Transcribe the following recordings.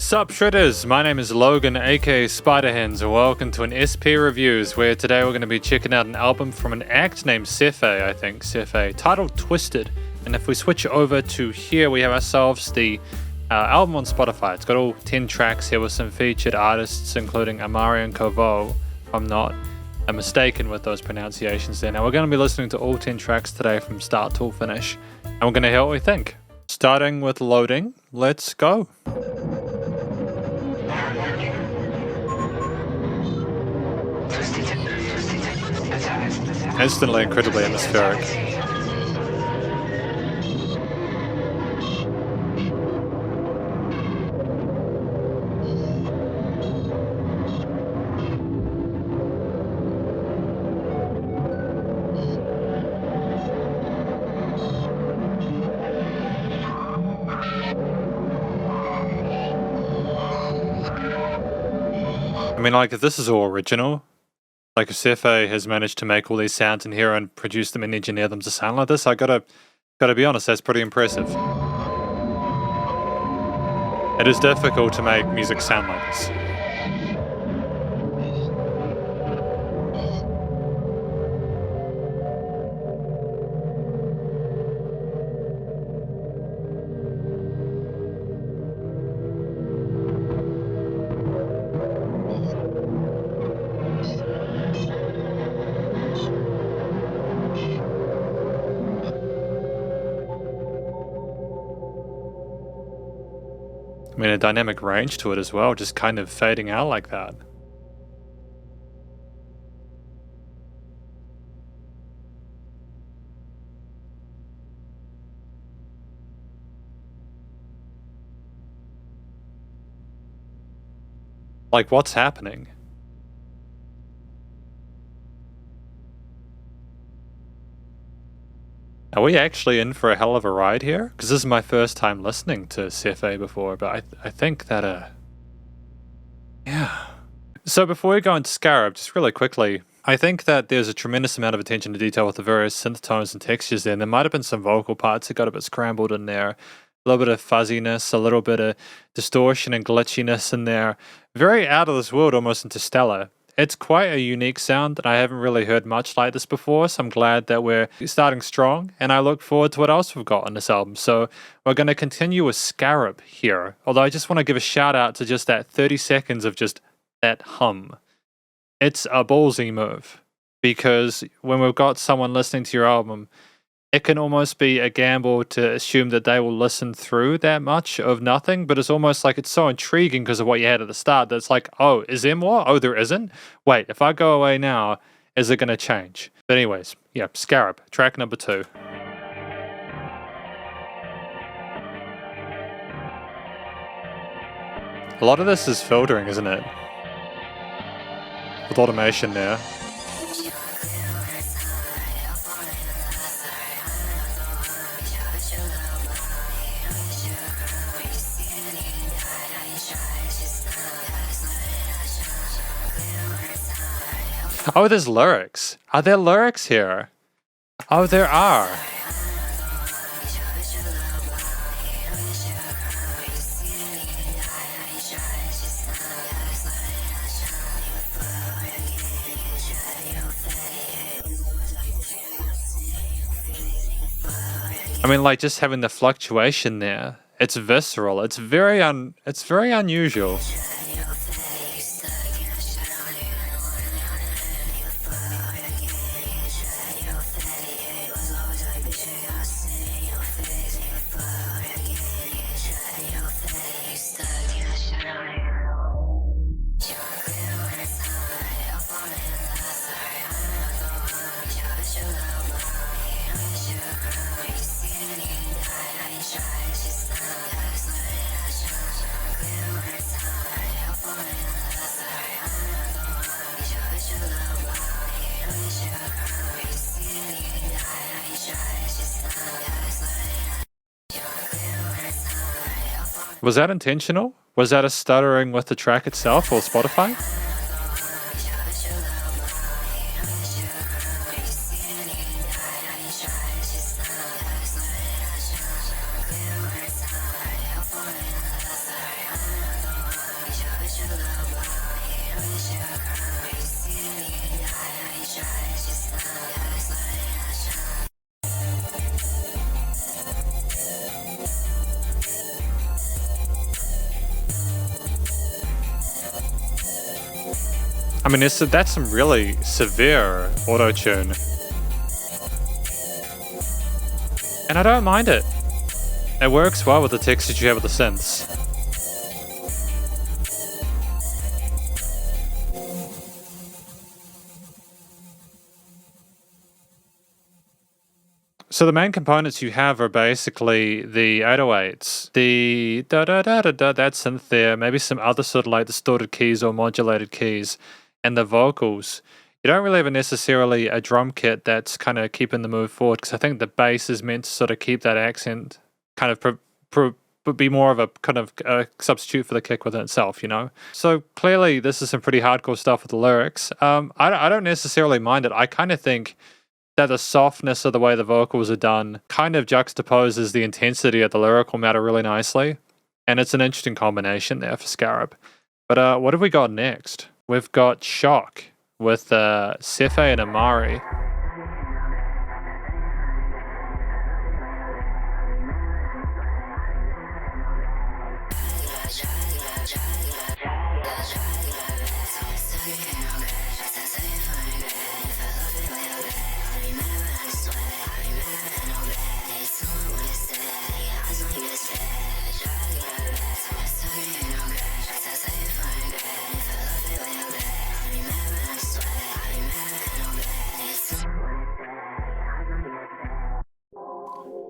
Sup Shredders, my name is Logan aka Spiderhands and welcome to an SP Reviews where today we're going to be checking out an album from an act named Sephe, I think, Sephe, titled Twisted. And if we switch over to here we have ourselves the album on Spotify. It's got all 10 tracks here with some featured artists including Amari and Kovou, if I'm not mistaken with those pronunciations there. Now we're going to be listening to all 10 tracks today from start till finish and we're going to hear what we think. Starting with loading, let's go. Instantly incredibly atmospheric. I mean, like, if this is all original, like if Sephe has managed to make all these sounds in here and produce them and engineer them to sound like this, I gotta be honest, that's pretty impressive. It is difficult to make music sound like this. I mean, a dynamic range to it as well, just kind of fading out like that. Like, what's happening? Are we actually in for a hell of a ride here? Because this is my first time listening to Sephe before, but I think that, yeah. So before we go into Skarab, just really quickly, I think that there's a tremendous amount of attention to detail with the various synth tones and textures there, and there might have been some vocal parts that got a bit scrambled in there. A little bit of fuzziness, a little bit of distortion and glitchiness in there. Very out of this world, almost interstellar. It's quite a unique sound and I haven't really heard much like this before, so I'm glad that we're starting strong and I look forward to what else we've got on this album. So we're going to continue with Skarab here, although I just want to give a shout out to just that 30 seconds of just that hum. It's a ballsy move because when we've got someone listening to your album, it can almost be a gamble to assume that they will listen through that much of nothing, but it's almost like it's so intriguing because of what you had at the start that it's like, oh, is there more? Oh, there isn't? Wait, if I go away now, is it going to change? But anyways, yeah, Skarab, track number 2. A lot of this is filtering, isn't it? With automation there. Oh, there's lyrics. Are there lyrics here? Oh, there are. I mean, like, just having the fluctuation there. It's visceral. It's very unusual. Was that intentional? Was that a stuttering with the track itself or Spotify? I mean, that's some really severe auto-tune. And I don't mind it. It works well with the textures you have with the synths. So the main components you have are basically the 808s, the da-da-da-da-da, that synth there, maybe some other sort of like distorted keys or modulated keys, and the vocals. You don't really have necessarily a drum kit that's kind of keeping the move forward, because I think the bass is meant to sort of keep that accent kind of be more of a kind of substitute for the kick within itself, you know? So clearly this is some pretty hardcore stuff with the lyrics. I don't necessarily mind it. I kind of think that the softness of the way the vocals are done kind of juxtaposes the intensity of the lyrical matter really nicely. And it's an interesting combination there for Skarab. But what have we got next? We've got Shock with Sephe and Amari.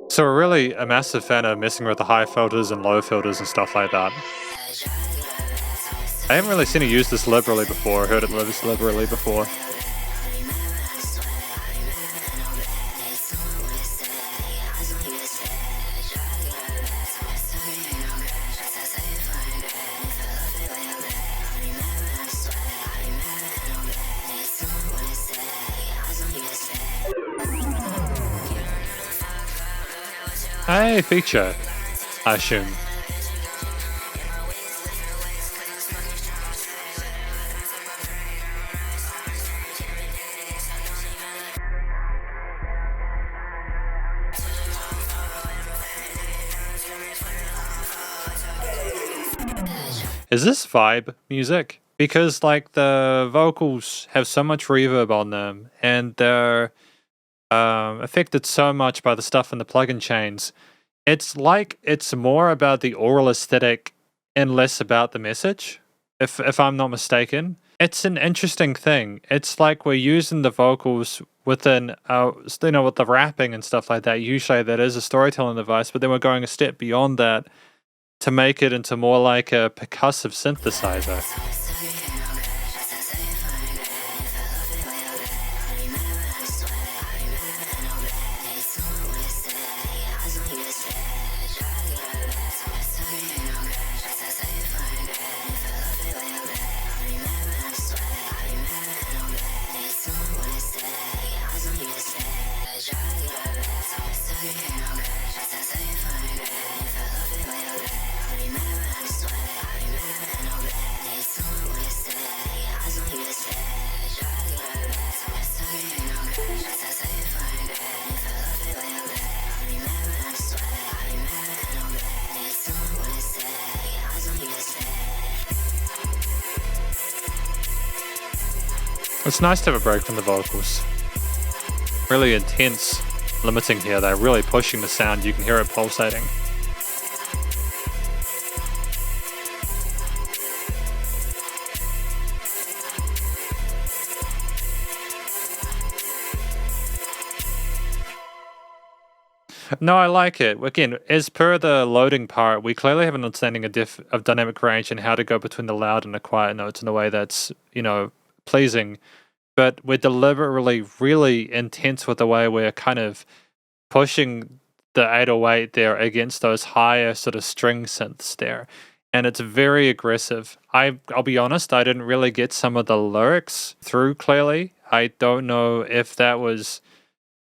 So we're really a massive fan of messing with the high filters and low filters and stuff like that. I haven't really seen it used this liberally before, heard it used liberally before. Hey, feature, I assume. Is this vibe music? Because like the vocals have so much reverb on them, and they're affected so much by the stuff in the plugin chains. It's like it's more about the oral aesthetic and less about the message, if I'm not mistaken. It's an interesting thing. It's like we're using the vocals within, with the rapping and stuff like that. Usually that is a storytelling device, but then we're going a step beyond that to make it into more like a percussive synthesizer. It's nice to have a break from the vocals. Really intense limiting here. They're really pushing the sound. You can hear it pulsating. No, I like it. Again, as per the loading part, we clearly have an understanding of dynamic range and how to go between the loud and the quiet notes in a way that's, pleasing. But we're deliberately really intense with the way we're kind of pushing the 808 there against those higher sort of string synths there. And it's very aggressive. I'll be honest, I didn't really get some of the lyrics through clearly. I don't know if that was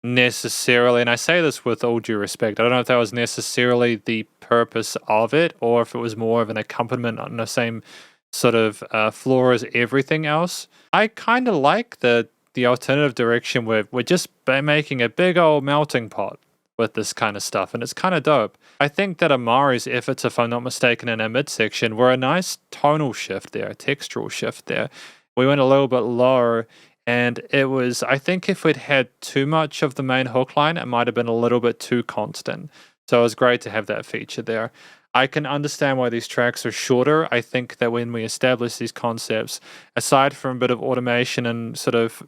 necessarily, and I say this with all due respect, I don't know if that was necessarily the purpose of it, or if it was more of an accompaniment on the same sort of floor as everything else. I kind of like the alternative direction where we're just making a big old melting pot with this kind of stuff, and it's kind of dope. I think that Amari's efforts, if I'm not mistaken, in our midsection were a nice tonal shift there, a textural shift there. We went a little bit lower, and it was, I think if we'd had too much of the main hook line, it might have been a little bit too constant. So it was great to have that feature there. I can understand why these tracks are shorter. I think that when we establish these concepts, aside from a bit of automation and sort of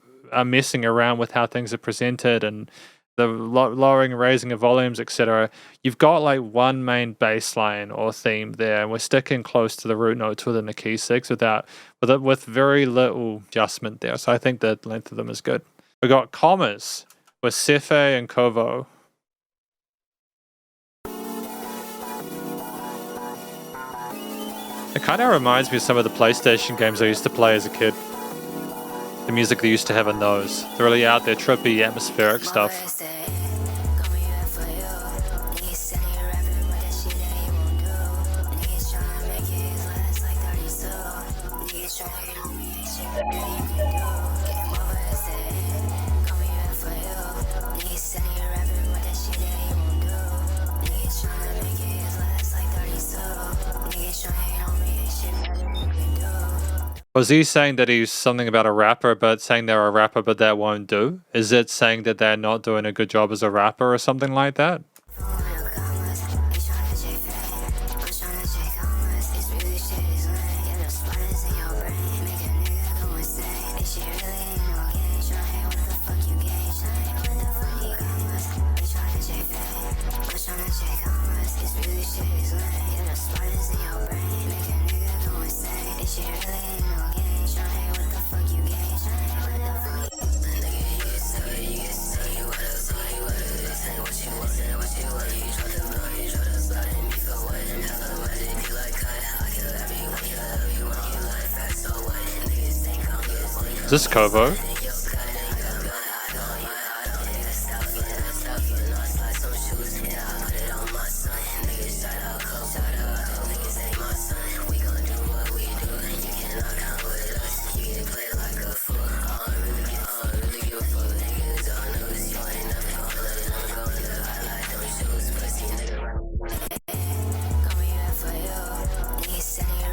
messing around with how things are presented and the lowering and raising of volumes, etc., you've got like one main bass line or theme there, and we're sticking close to the root notes within the key six with very little adjustment there. So I think the length of them is good. We got commas with Sephe and Kovou. It kind of reminds me of some of the PlayStation games I used to play as a kid. The music they used to have in those. The really out there, trippy, atmospheric stuff. Was he saying that he's something about a rapper, but saying they're a rapper, but that won't do? Is it saying that they're not doing a good job as a rapper or something like that? Is this Kovou?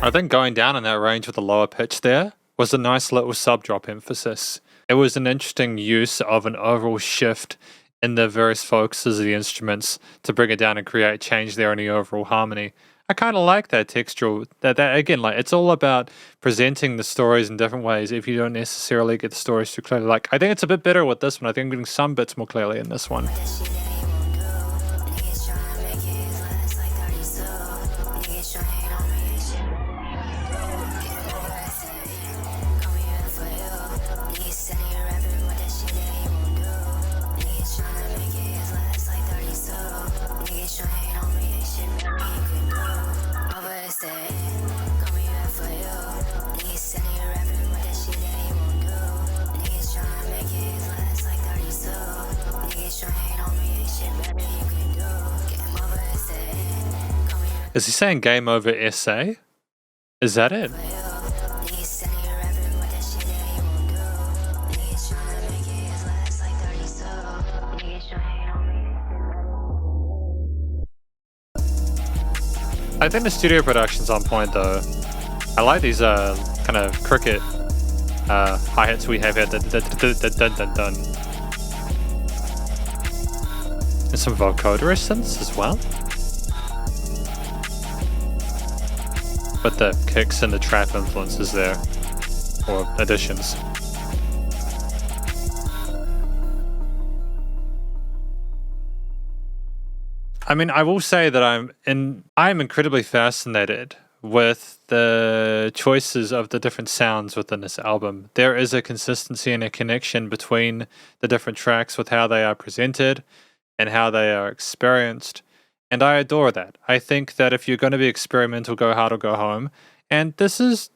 I think going down in that range with the lower pitch there was a nice little sub-drop emphasis. It was an interesting use of an overall shift in the various focuses of the instruments to bring it down and create change there in the overall harmony. I kind of like that textural, that again, like it's all about presenting the stories in different ways if you don't necessarily get the stories too clearly. Like, I think it's a bit better with this one. I think I'm getting some bits more clearly in this one. Is he saying game over essay? Is that it? I think the studio production's on point though. I like these kind of cricket hi-hats we have here. Dun. And some vocoder synths as well. But the kicks and the trap influences there, or additions. I mean, I will say that I'm incredibly fascinated with the choices of the different sounds within this album. There is a consistency and a connection between the different tracks with how they are presented and how they are experienced. And I adore that. I think that if you're going to be experimental, go hard or go home. And this is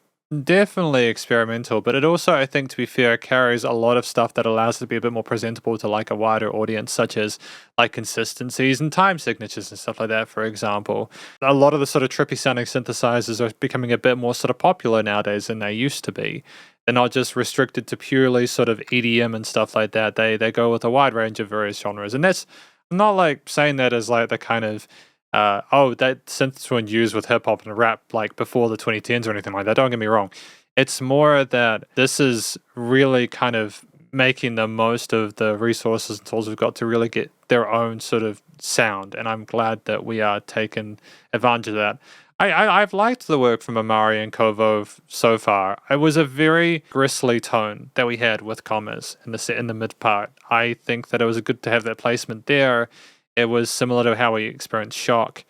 definitely experimental, but it also, I think, to be fair, carries a lot of stuff that allows it to be a bit more presentable to like a wider audience, such as like consistencies and time signatures and stuff like that, for example. A lot of the sort of trippy sounding synthesizers are becoming a bit more sort of popular nowadays than they used to be. They're not just restricted to purely sort of EDM and stuff like that. They go with a wide range of various genres. And that's, I'm not like saying that as like the kind of that synths weren't used with hip hop and rap like before the 2010s or anything like that. Don't get me wrong. It's more that this is really kind of making the most of the resources and tools we've got to really get their own sort of sound, and I'm glad that we are taking advantage of that. I've liked the work from Amari and Kovou so far. It was a very gristly tone that we had with commas in the mid part. I think that it was good to have that placement there. It was similar to how we experienced shock.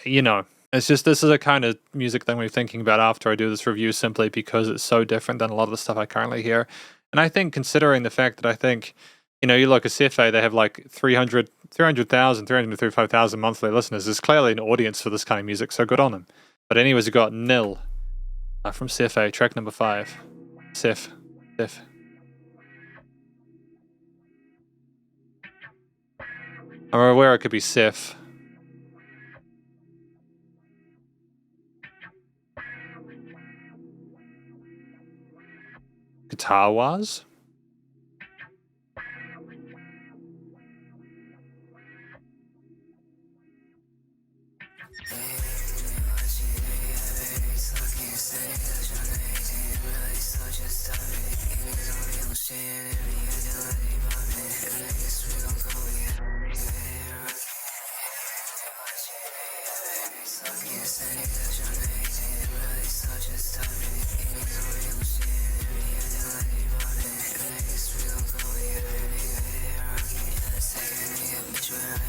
You know, it's just this is a kind of music that I'm thinking about after I do this review, simply because it's so different than a lot of the stuff I currently hear. And I think, considering the fact that I think, you know, you look at Sephe, they have like 300,000, 335,000 monthly listeners. There's clearly an audience for this kind of music, so good on them. But anyways, we got Nil from Sephe, track number 5. Sephe. I'm aware it could be Sephe. Guitar was?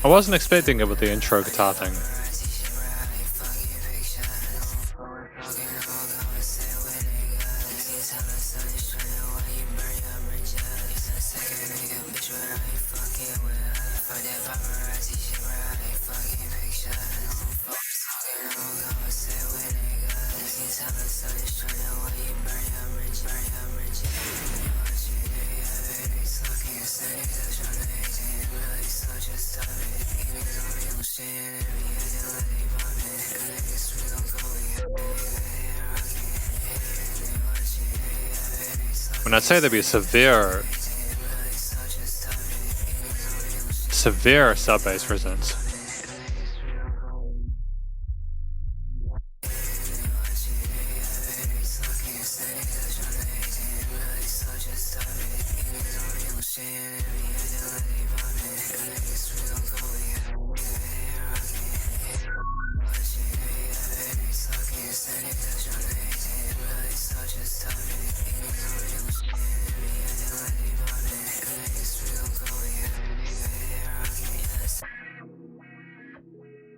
I wasn't expecting it with the intro guitar thing. When I say there'd be a severe sub bass resonance.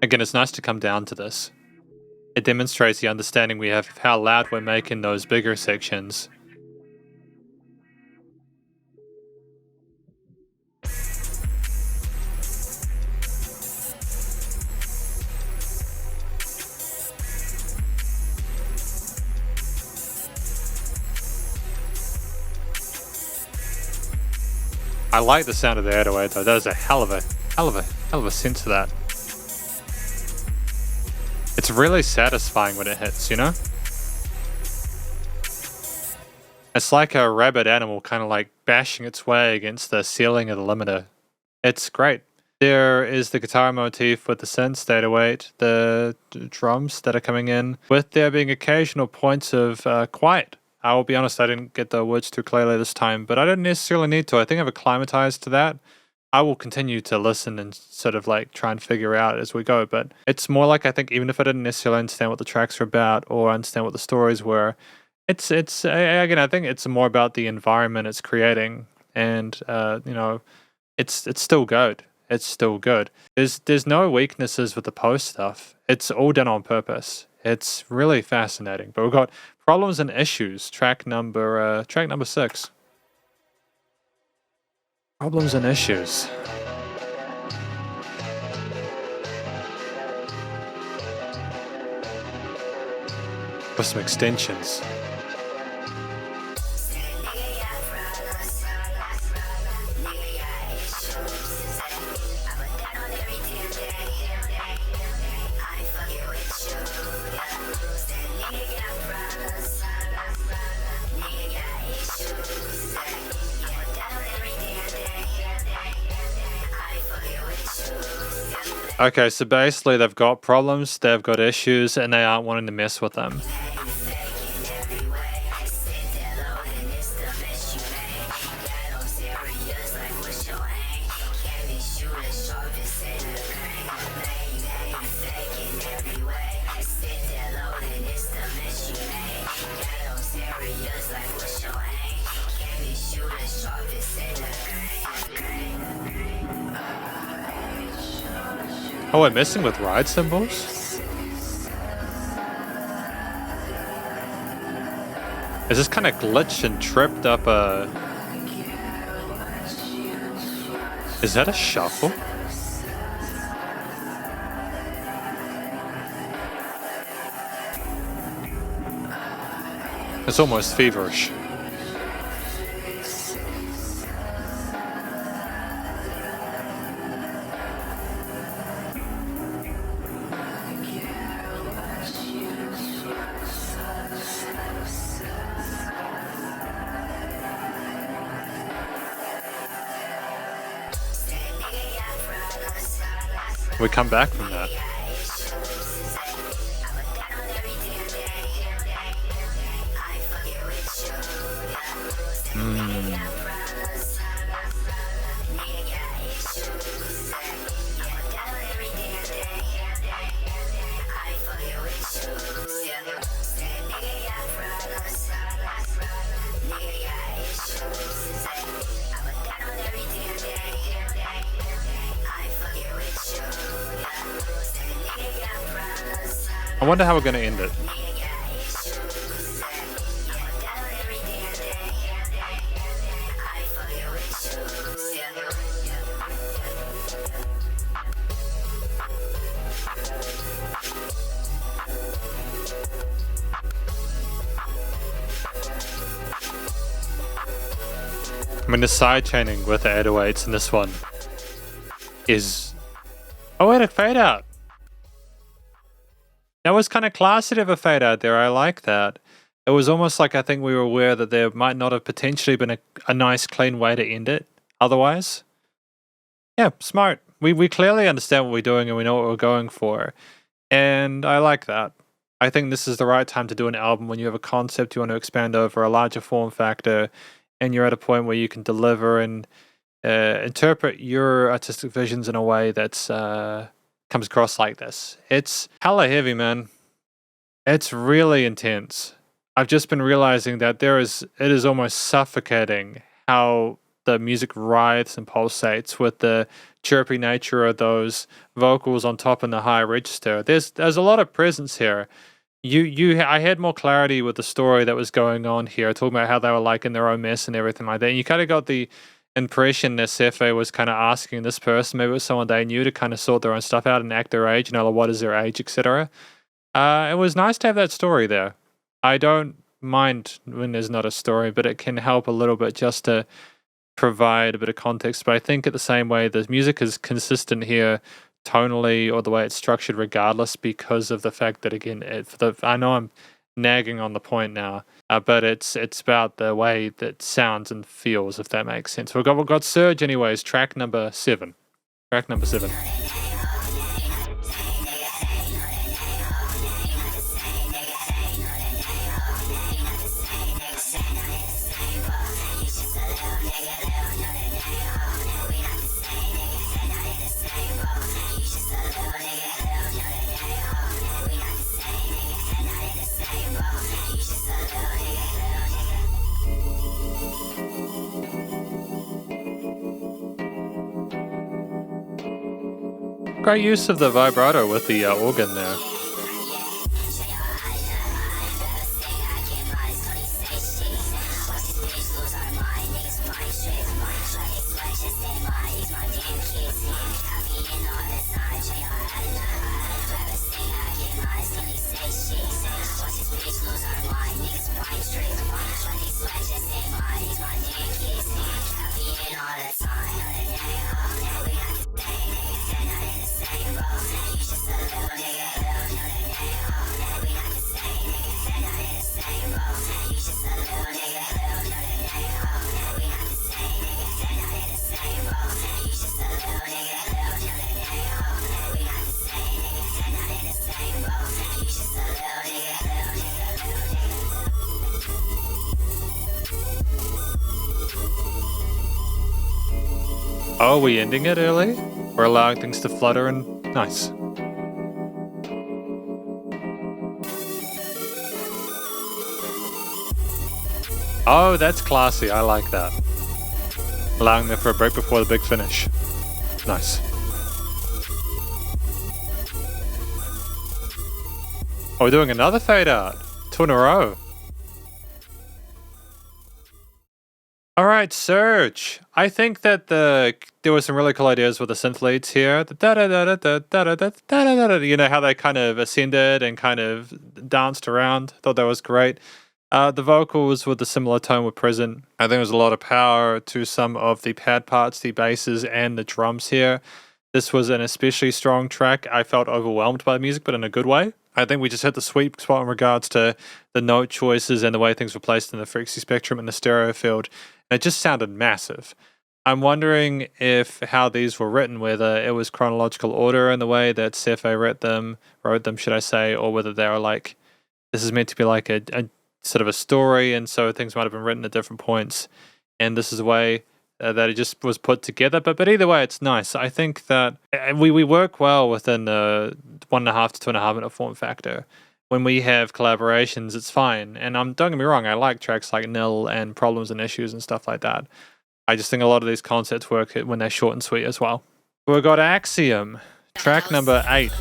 Again, it's nice to come down to this. It demonstrates the understanding we have of how loud we're making those bigger sections. I like the sound of the 808 though. That is a hell of a sense to that. It's really satisfying when it hits, you know? It's like a rabid animal kind of like bashing its way against the ceiling of the limiter. It's great. There is the guitar motif with the synths, 808, the drums that are coming in, with there being occasional points of quiet. I will be honest, I didn't get the words too clearly this time, but I don't necessarily need to. I think I've acclimatized to that. I will continue to listen and sort of like try and figure out as we go, but it's more like, I think, even if I didn't necessarily understand what the tracks were about or understand what the stories were, it's again, I think it's more about the environment it's creating, and you know, it's still good. It's still good. There's no weaknesses with the post stuff. It's all done on purpose. It's really fascinating. But we've got Problems and Issues, track number 6. Problems and Issues. With some extensions. Okay, so basically they've got problems, they've got issues, and they aren't wanting to mess with them. Oh, we're messing with ride cymbals? Is this kind of glitched and tripped up a... Is that a shuffle? It's almost feverish. We come back from that. I wonder how we're going to end it. I mean, the side chaining with the 808s in this one is... Oh, wait, a fade out. That was kind of classy to have a fade out there. I like that. It was almost like I think we were aware that there might not have potentially been a nice, clean way to end it otherwise. Yeah, smart. We clearly understand what we're doing and we know what we're going for. And I like that. I think this is the right time to do an album when you have a concept you want to expand over, a larger form factor, and you're at a point where you can deliver and interpret your artistic visions in a way that's... comes across like this. It's hella heavy, man. It's really intense. I've just been realizing that it is almost suffocating how the music writhes and pulsates with the chirpy nature of those vocals on top in the high register. There's a lot of presence here. I had more clarity with the story that was going on here, talking about how they were like in their own mess and everything like that. And you kind of got the impression that Sephe was kind of asking this person, maybe it was someone they knew, to kind of sort their own stuff out and act their age, like what is their age, etc. It was nice to have that story there. I don't mind when there's not a story, but it can help a little bit just to provide a bit of context. But I think at the same way, the music is consistent here tonally or the way it's structured regardless, because of the fact that, again, I know I'm nagging on the point now, but it's about the way that sounds and feels, if that makes sense. We've got Surge anyways, track number 7. Track number 7. Great use of the vibrato with the organ there. Oh, are we ending it early? We're allowing things to flutter and... Nice. Oh, that's classy. I like that. Allowing them for a break before the big finish. Nice. Oh, we're doing another fade out. 2 in a row. All right, Surge. I think that there were some really cool ideas with the synth leads here. You know how they kind of ascended and kind of danced around. Thought that was great. The vocals with the similar tone were present. I think there was a lot of power to some of the pad parts, the basses, and the drums here. This was an especially strong track. I felt overwhelmed by the music, but in a good way. I think we just hit the sweet spot in regards to the note choices and the way things were placed in the frequency spectrum and the stereo field. And it just sounded massive. I'm wondering if how these were written, whether it was chronological order in the way that Sephe wrote them, should I say, or whether they were like, this is meant to be like a sort of a story, and so things might have been written at different points, and this is the way that it just was put together. But either way, it's nice. I think that we work well within the 1.5 to 2.5 minute form factor. When we have collaborations, it's fine. And don't get me wrong, I like tracks like Nil and Problems and Issues and stuff like that. I just think a lot of these concepts work when they're short and sweet as well. We've got Axiom, track number 8.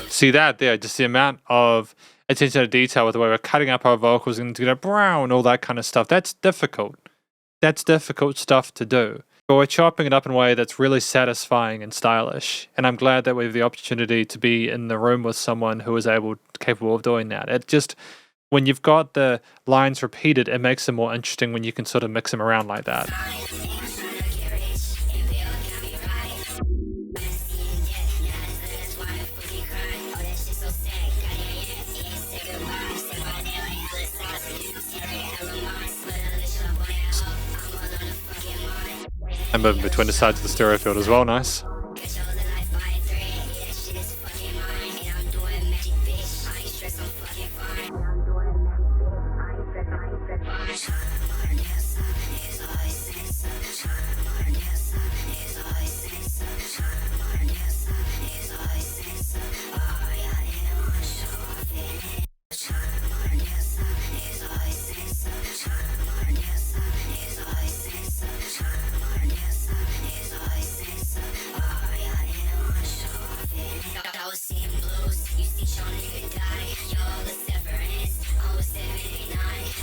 See that there, just the amount of attention to detail with the way we're cutting up our vocals and to get a brown, all that kind of stuff. That's difficult. That's difficult stuff to do. But we're chopping it up in a way that's really satisfying and stylish. And I'm glad that we have the opportunity to be in the room with someone who is capable of doing that. It just, when you've got the lines repeated, it makes them more interesting when you can sort of mix them around like that. And moving between the sides of the stereo field as well, nice.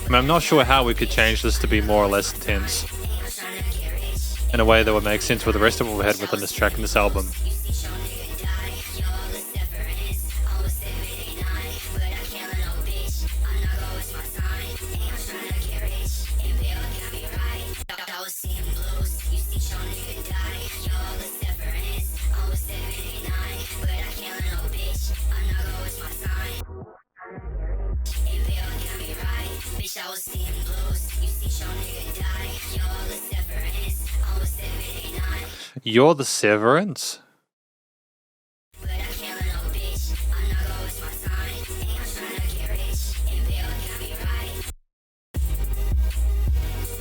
I mean, I'm not sure how we could change this to be more or less intense in a way that would make sense with the rest of what we had within this track and this album. You're the Severance?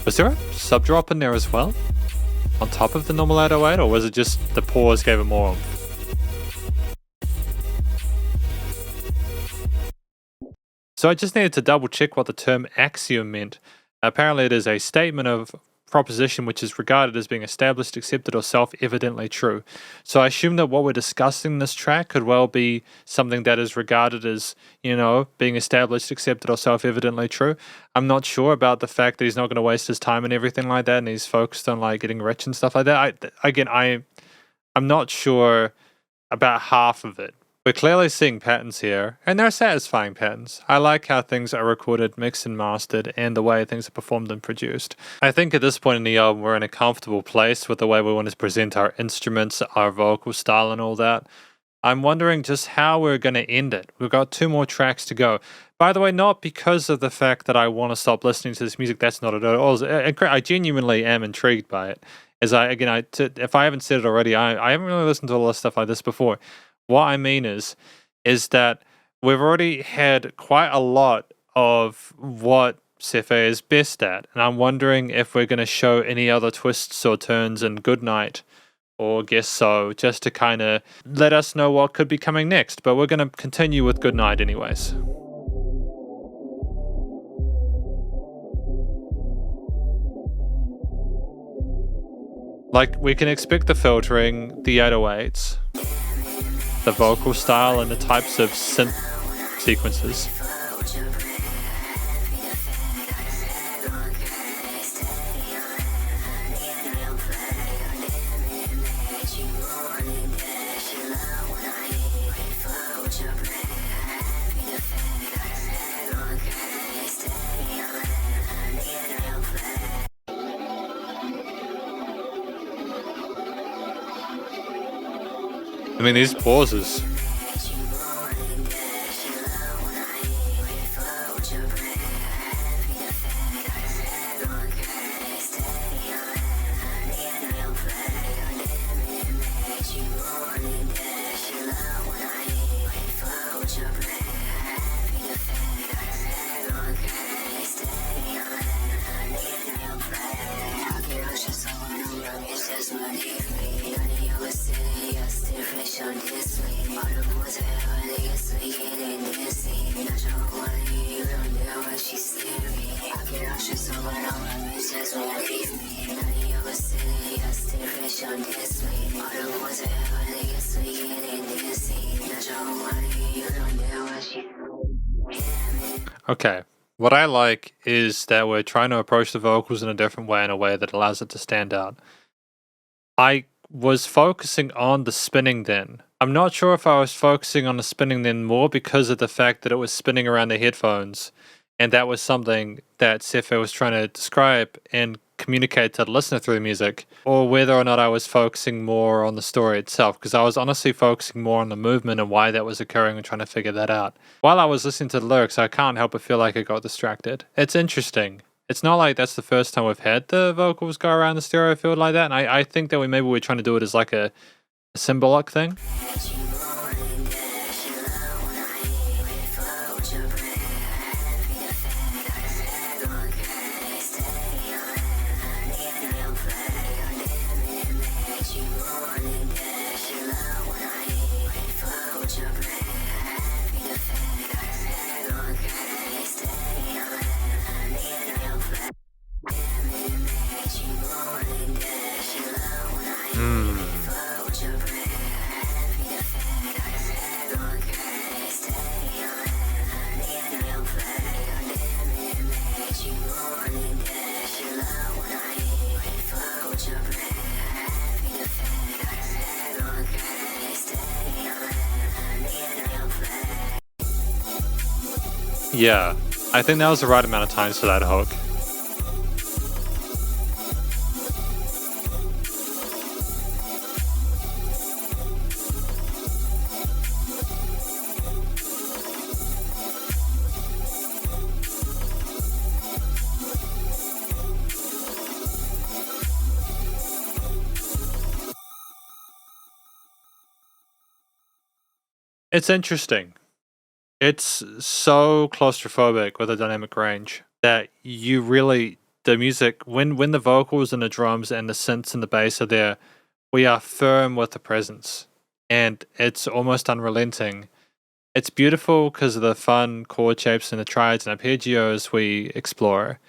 Was there a sub drop in there as well? On top of the normal 808, or was it just the pause gave it more oomph? So I just needed to double check what the term axiom meant. Apparently it is a statement of proposition which is regarded as being established, accepted, or self-evidently true. So I assume that what we're discussing in this track could well be something that is regarded as, you know, being established, accepted, or self-evidently true. I'm not sure about the fact that he's not going to waste his time and everything like that, and he's focused on like getting rich and stuff like that. I'm not sure about half of it. We're clearly seeing patterns here, and they're satisfying patterns. I like how things are recorded, mixed and mastered, and the way things are performed and produced. I think at this point in the album, we're in a comfortable place with the way we want to present our instruments, our vocal style, and all that. I'm wondering just how we're going to end it. We've got 2 more tracks to go. By the way, not because of the fact that I want to stop listening to this music. That's not at all. I genuinely am intrigued by it. As if I haven't said it already, I haven't really listened to a lot of stuff like this before. What I mean is that we've already had quite a lot of what Sephe is best at, and I'm wondering if we're going to show any other twists or turns in Goodnight, or Guess So, just to kind of let us know what could be coming next, but we're going to continue with Goodnight anyways. Like, we can expect the filtering, the 808s, the vocal style, and the types of synth sequences. I mean, these pauses. Okay, what I like is that we're trying to approach the vocals in a different way, in a way that allows it to stand out. I was focusing on the spinning then. I'm not sure if I was focusing on the spinning then more because of the fact that it was spinning around the headphones, and that was something that Sephe was trying to describe and communicate to the listener through the music, or whether or not I was focusing more on the story itself, because I was honestly focusing more on the movement and why that was occurring and trying to figure that out. While I was listening to the lyrics, I can't help but feel like I got distracted. It's interesting. It's not like that's the first time we've had the vocals go around the stereo field like that, and I think that maybe we're trying to do it as like a symbolic thing. Yeah, I think that was the right amount of times for that hook. It's interesting. It's so claustrophobic with a dynamic range that you really, the music, when the vocals and the drums and the synths and the bass are there, we are firm with the presence, and it's almost unrelenting. It's beautiful because of the fun chord shapes and the triads and arpeggios we explore,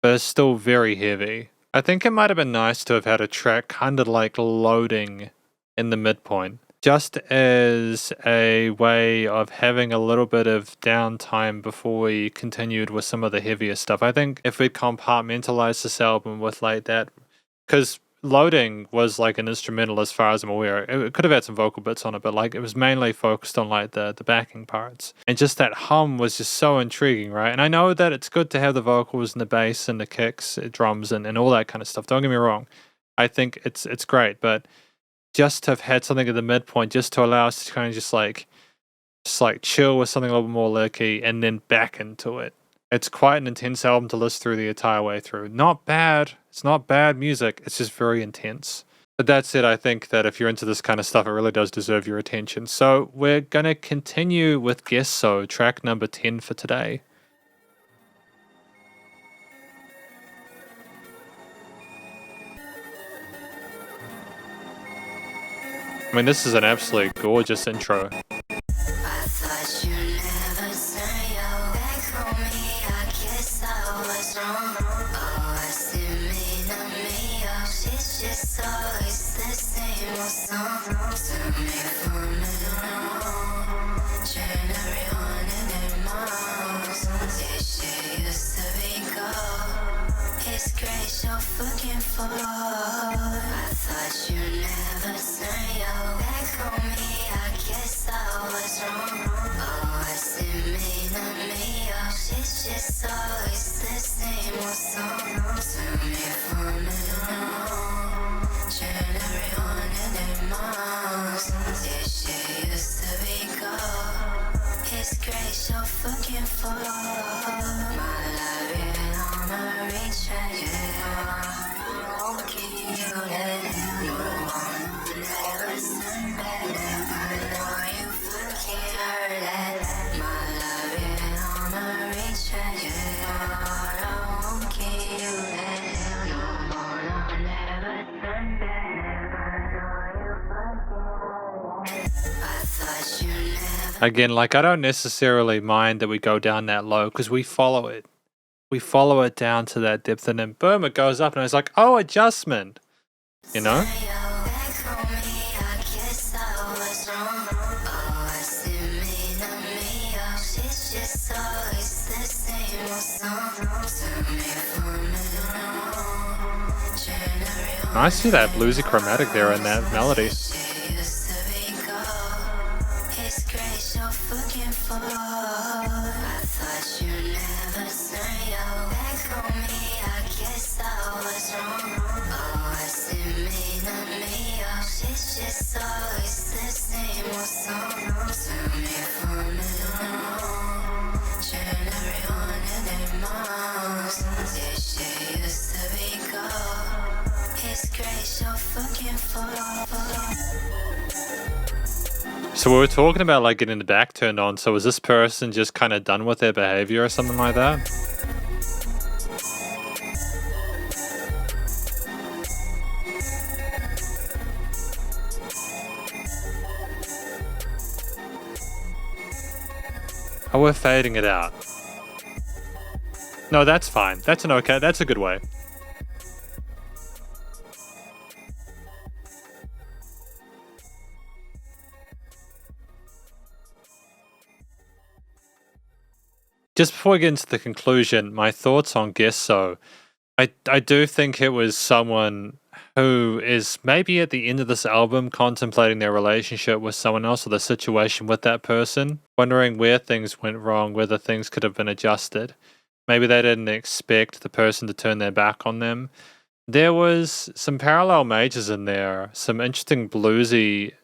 but it's still very heavy. I think it might have been nice to have had a track kind of like loading in the midpoint, just as a way of having a little bit of downtime before we continued with some of the heavier stuff. I think if we compartmentalized this album with like that, because loading was like an instrumental as far as I'm aware. It could have had some vocal bits on it, but like it was mainly focused on like the backing parts. And just that hum was just so intriguing, right? And I know that it's good to have the vocals and the bass and the kicks, drums and all that kind of stuff. Don't get me wrong. I think it's great, but just to have had something at the midpoint just to allow us to kind of just like chill with something a little bit more lurky and then back into it. It's quite an intense album to listen through the entire way through. Not bad. It's not bad music. It's just very intense. But that said, I think that if you're into this kind of stuff, it really does deserve your attention. So we're going to continue with Guess So, track number 10 for today. I mean, this is an absolutely gorgeous intro. Again, like, I don't necessarily mind that we go down that low because we follow it. We follow it down to that depth and then boom, it goes up and it's like, oh, adjustment, you know? I see that bluesy chromatic there in that melody. So we were talking about like getting the back turned on, so was this person just kind of done with their behavior or something like that? Oh, we're fading it out. No, that's fine. That's a good way. Just before we get into the conclusion, my thoughts on Guess So. I do think it was someone who is maybe at the end of this album contemplating their relationship with someone else or the situation with that person, wondering where things went wrong, whether things could have been adjusted. Maybe they didn't expect the person to turn their back on them. There was some parallel majors in there, some interesting bluesy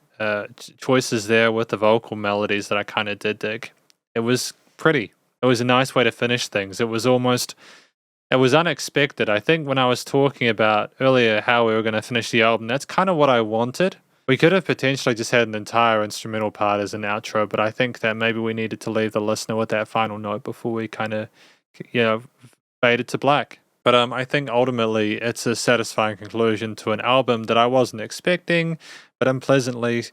choices there with the vocal melodies that I kind of did dig. It was pretty. It was a nice way to finish things. It was unexpected. I think when I was talking about earlier how we were going to finish the album, that's kind of what I wanted. We could have potentially just had an entire instrumental part as an outro, but I think that maybe we needed to leave the listener with that final note before we kind of, faded to black. But I think ultimately it's a satisfying conclusion to an album that I wasn't expecting, but I'm pleasantly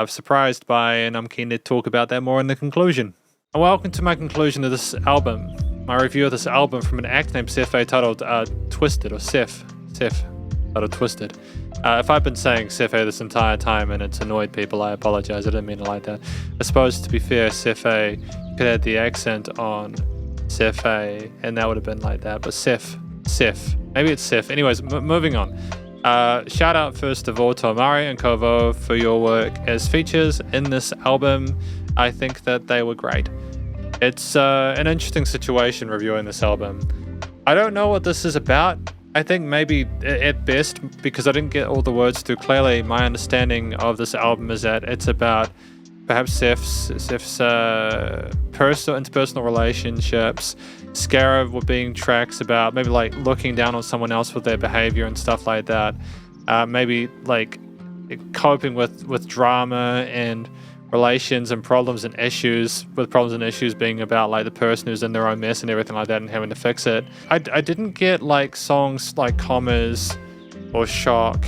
surprised by, and I'm keen to talk about that more in the conclusion. And welcome to my conclusion of this album. My review of this album from an act named Sephe titled Twisted, or Sephe titled Twisted. If I've been saying Sephe this entire time and it's annoyed people, I apologize. I didn't mean it like that. I suppose, to be fair, Sephe could add the accent on Sephe, and that would have been like that. But Sephe. Maybe it's Sephe. Anyways, moving on. Shout out first of all to Amari and Kovou for your work as features in this album. I think that they were great. It's an interesting situation reviewing this album. I don't know what this is about. I think maybe at best, because I didn't get all the words too clearly, my understanding of this album is that it's about perhaps Seth's personal interpersonal relationships. Skarab were being tracks about maybe like looking down on someone else with their behavior and stuff like that. Maybe like coping with drama and relations and problems and issues, with problems and issues being about like the person who's in their own mess and everything like that and having to fix it. I didn't get like songs like Commas or Shock.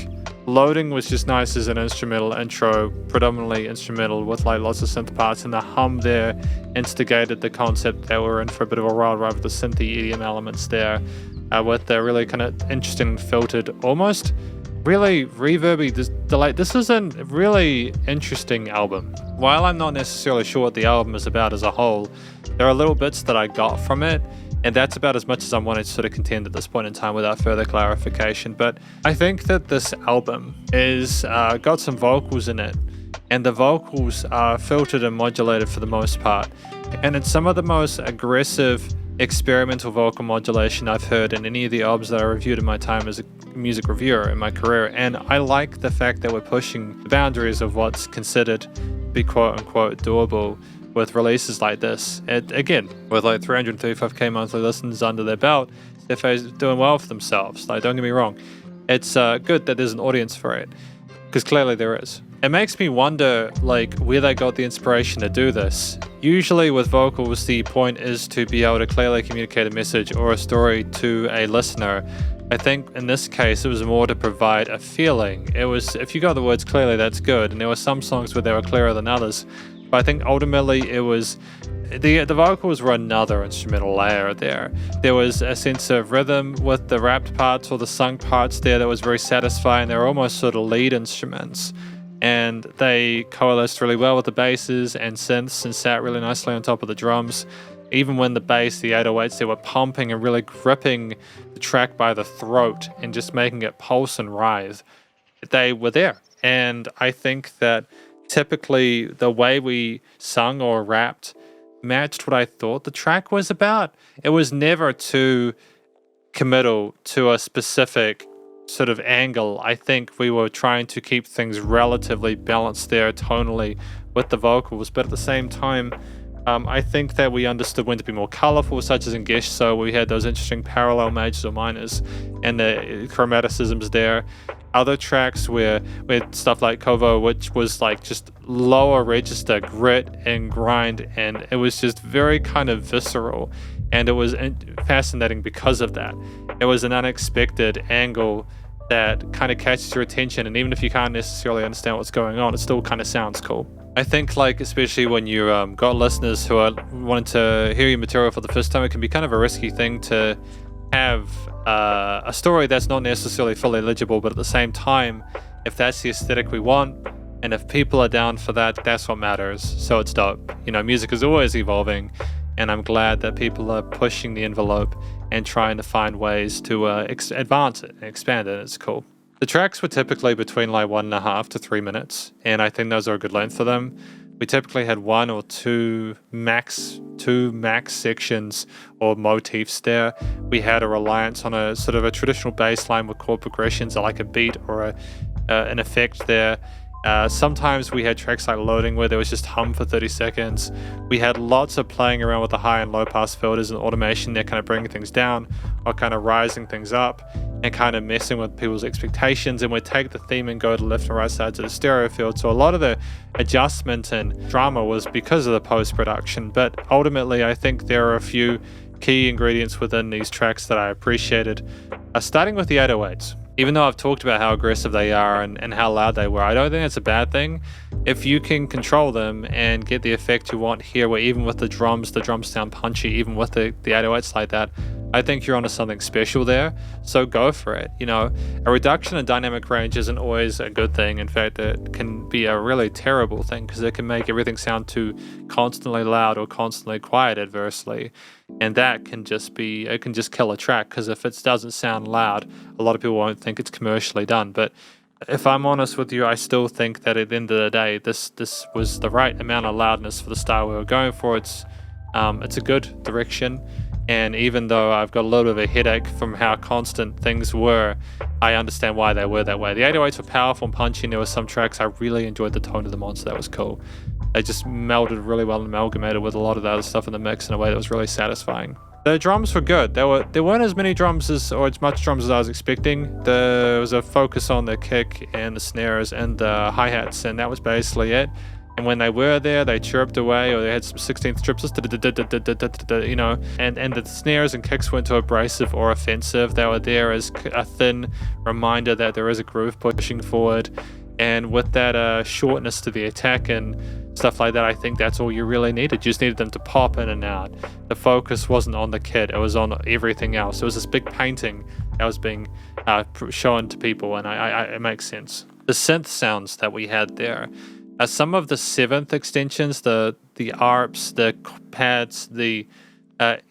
Loading was just nice as an instrumental intro, predominantly instrumental with like lots of synth parts, and the hum there instigated the concept that we're in for a bit of a wild ride with the synthy EDM elements there, with the really kind of interesting filtered, almost really reverby delay. This is a really interesting album. While I'm not necessarily sure what the album is about as a whole, there are little bits that I got from it, and that's about as much as I wanted to sort of contend at this point in time without further clarification. But I think that this album is got some vocals in it, and the vocals are filtered and modulated for the most part, and it's some of the most aggressive experimental vocal modulation I've heard in any of the albums that I reviewed in my time as a music reviewer in my career. And I like the fact that we're pushing the boundaries of what's considered to be quote-unquote doable with releases like this. And again, with like 335k monthly listens under their belt, Sephe's doing well for themselves. Like, don't get me wrong, it's good that there's an audience for it, because clearly there is. It makes me wonder like where they got the inspiration to do this. Usually with vocals, the point is to be able to clearly communicate a message or a story to a listener. I think in this case it was more to provide a feeling. It was, if you got the words clearly, that's good, and there were some songs where they were clearer than others, but I think ultimately it was the vocals were another instrumental layer there. There was a sense of rhythm with the rapped parts or the sung parts there that was very satisfying. They were almost sort of lead instruments, and they coalesced really well with the basses and synths and sat really nicely on top of the drums. Even when the bass, the 808s, they were pumping and really gripping the track by the throat and just making it pulse and writhe. They were there. And I think that typically the way we sung or rapped matched what I thought the track was about. It was never too committal to a specific sort of angle. I think we were trying to keep things relatively balanced there tonally with the vocals, but at the same time, I think that we understood when to be more colorful, such as in Gesh, so we had those interesting parallel majors or minors and the chromaticisms there. Other tracks where stuff like Kovou, which was like just lower register grit and grind, and it was just very kind of visceral, and it was fascinating because of that. It was an unexpected angle that kind of catches your attention, and even if you can't necessarily understand what's going on, it still kind of sounds cool. I think, like, especially when you got listeners who are wanting to hear your material for the first time, it can be kind of a risky thing to have a story that's not necessarily fully legible, but at the same time, if that's the aesthetic we want, and if people are down for that, that's what matters. So it's dope. You know, music is always evolving, and I'm glad that people are pushing the envelope and trying to find ways to advance it and expand it. It's cool. The tracks were typically between like 1.5 to 3 minutes, and I think those are a good length for them. We typically had one or two max sections or motifs there. We had a reliance on a sort of a traditional bass line with chord progressions, like a beat or an effect there. Sometimes we had tracks like Loading where there was just hum for 30 seconds. We had lots of playing around with the high and low pass filters and automation there, kind of bringing things down or kind of rising things up and kind of messing with people's expectations. And we'd take the theme and go to the left and right sides of the stereo field. So a lot of the adjustment and drama was because of the post-production. But ultimately, I think there are a few key ingredients within these tracks that I appreciated. Starting with the 808s. Even though I've talked about how aggressive they are and how loud they were, I don't think it's a bad thing. If you can control them and get the effect you want here, where even with the drums sound punchy, even with the 808s like that, I think you're onto something special there. So go for it. You know, a reduction in dynamic range isn't always a good thing. In fact, it can be a really terrible thing because it can make everything sound too constantly loud or constantly quiet adversely. And that can just kill a track, because if it doesn't sound loud, a lot of people won't think it's commercially done. But if I'm honest with you, I still think that at the end of the day, this was the right amount of loudness for the style we were going for. It's a good direction. And even though I've got a little bit of a headache from how constant things were, I understand why they were that way. The 808s were powerful and punchy, and there were some tracks I really enjoyed the tone of them on, so that was cool. They just melded really well and amalgamated with a lot of the other stuff in the mix in a way that was really satisfying. The drums were good. There weren't as many drums or as much drums as I was expecting. There was a focus on the kick and the snares and the hi-hats, and that was basically it. And when they were there, they chirped away, or they had some 16th trips, you know, and the snares and kicks weren't too abrasive or offensive. They were there as a thin reminder that there is a groove pushing forward. And with that shortness to the attack and stuff like that, I think that's all you really needed. You just needed them to pop in and out. The focus wasn't on the kit, it was on everything else. It was this big painting that was being shown to people, and it makes sense. The synth sounds that we had there, some of the 7th extensions, the ARPs, the pads, the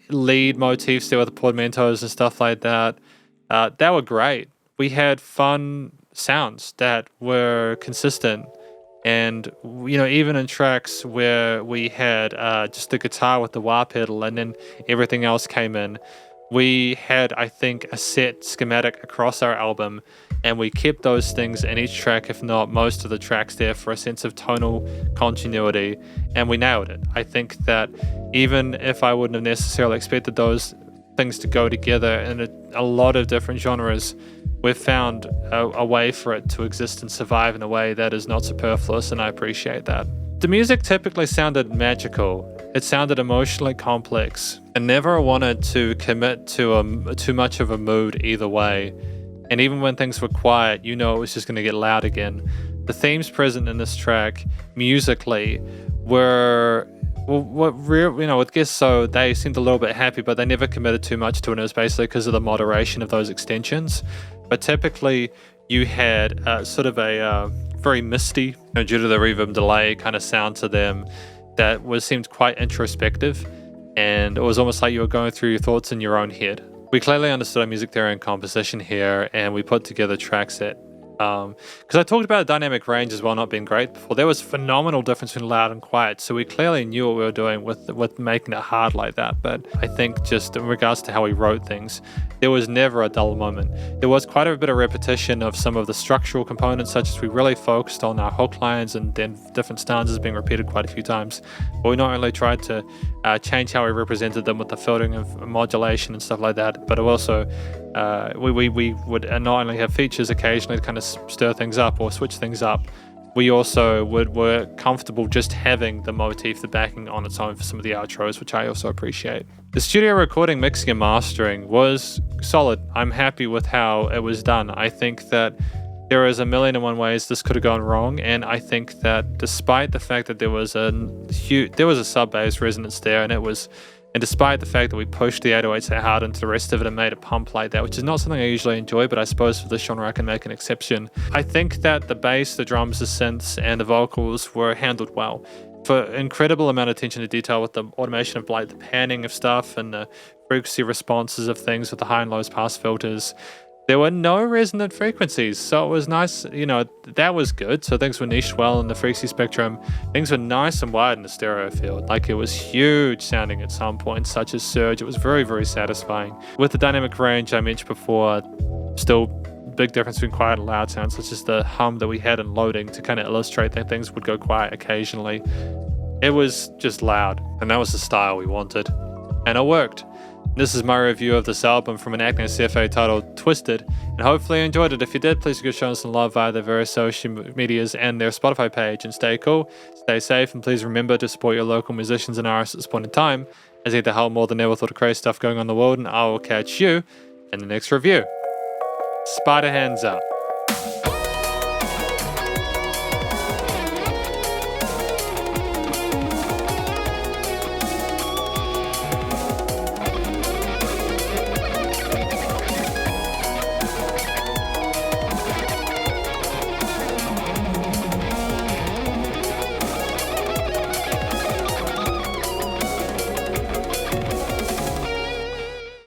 lead motifs there with the portmanteaus and stuff like that, they were great. We had fun sounds that were consistent, and you know, even in tracks where we had just the guitar with the wah pedal and then everything else came in, we had, I think, a set schematic across our album, and we kept those things in each track, if not most of the tracks there, for a sense of tonal continuity, and we nailed it. I think that even if I wouldn't have necessarily expected those things to go together in a lot of different genres, we've found a way for it to exist and survive in a way that is not superfluous, and I appreciate that. The music typically sounded magical. It sounded emotionally complex, and never wanted to commit to too much of a mood either way. And even when things were quiet, you know it was just going to get loud again. The themes present in this track, musically, were... with Guess So, they seemed a little bit happy, but they never committed too much to it. It was basically because of the moderation of those extensions. But typically, you had sort of a very misty, due to the reverb delay kind of sound to them, that seemed quite introspective, and it was almost like you were going through your thoughts in your own head. We clearly understood our music theory and composition here, and we put together tracks that because I talked about the dynamic range as well not being great before. There was phenomenal difference between loud and quiet, so we clearly knew what we were doing with making it hard like that. But I think just in regards to how we wrote things, there was never a dull moment. There was quite a bit of repetition of some of the structural components, such as we really focused on our hook lines and then different stanzas being repeated quite a few times. But we not only tried to change how we represented them with the filtering of modulation and stuff like that, but also we would not only have features occasionally to kind of stir things up or switch things up, we also were comfortable just having the motif, the backing on its own for some of the outros, which I also appreciate. The studio recording, mixing and mastering was solid. I'm happy with how it was done. I think that there is a million and one ways this could have gone wrong, and I think that despite the fact that there was a sub-bass resonance there, and despite the fact that we pushed the 808s that hard into the rest of it and made it pump like that, which is not something I usually enjoy, but I suppose for this genre I can make an exception. I think that the bass, the drums, the synths, and the vocals were handled well. For incredible amount of attention to detail with the automation of like the panning of stuff and the frequency responses of things with the high and lows pass filters. There were no resonant frequencies, so it was nice, that was good. So things were niched well in the frequency spectrum. Things were nice and wide in the stereo field. Like it was huge sounding at some points, such as surge. It was very, very satisfying. With the dynamic range I mentioned before, still big difference between quiet and loud sounds, such as the hum that we had in loading to kind of illustrate that things would go quiet occasionally. It was just loud, and that was the style we wanted. And it worked. This is my review of this album from an Agnes Sephe titled Twisted, and hopefully you enjoyed it. If you did, please go show us some love via their various social medias and their Spotify page, and stay cool, stay safe, and please remember to support your local musicians and artists at this point in time, as they help more than ever with all the crazy stuff going on in the world, and I will catch you in the next review. Spiderhands Out.